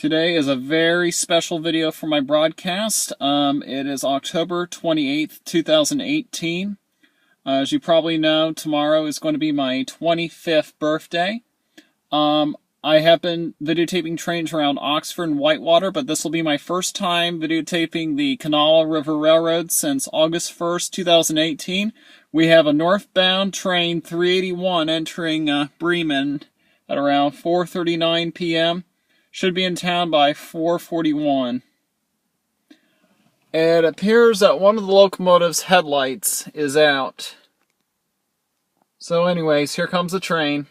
Today is a very special video for my broadcast. It is October 28th, 2018. As you probably know, tomorrow is going to be my 25th birthday. I have been videotaping trains around Oxford and Whitewater, but this will be my first time videotaping the Kanawha River Railroad since August 1st, 2018. We have a northbound train 381 entering Bremen at around 4:39 p.m. Should be in town by 4:41. It appears that one of the locomotive's headlights is out. So anyways, here comes the train.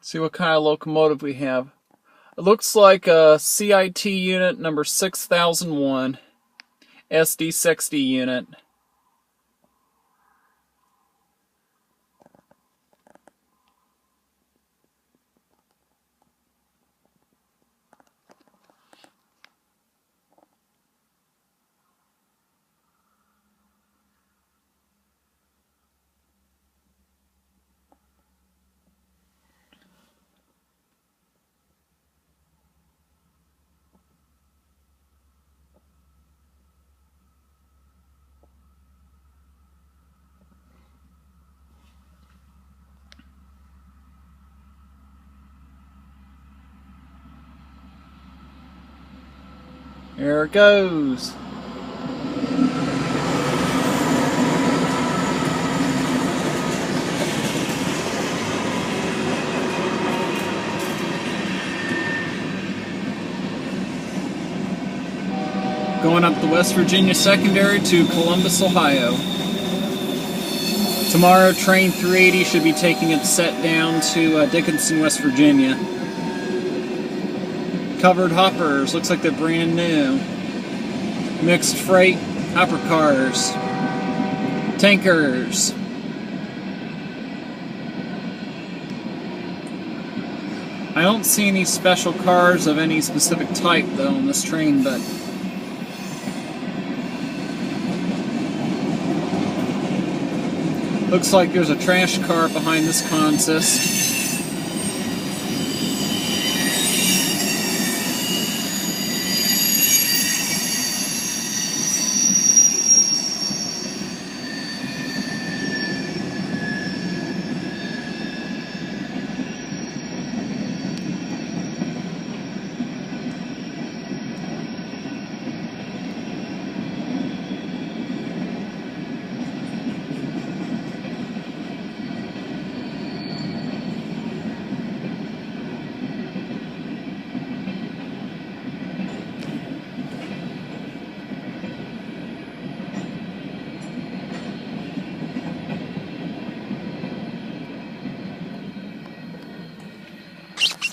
See what kind of locomotive we have. It looks like a CIT unit number 6001, SD60 unit. Here it goes. Going up the West Virginia Secondary to Columbus, Ohio. Tomorrow, train 380 should be taking its set down to Dickinson, West Virginia. Covered hoppers, looks like they're brand new. Mixed freight, hopper cars, tankers. I don't see any special cars of any specific type though on this train, but looks like there's a trash car behind this consist.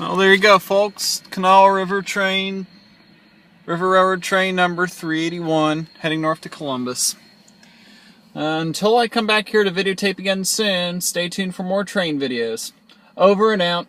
Well, there you go, folks. Kanawha River Railroad train number 381, heading north to Columbus. Until I come back here to videotape again soon, stay tuned for more train videos. Over and out.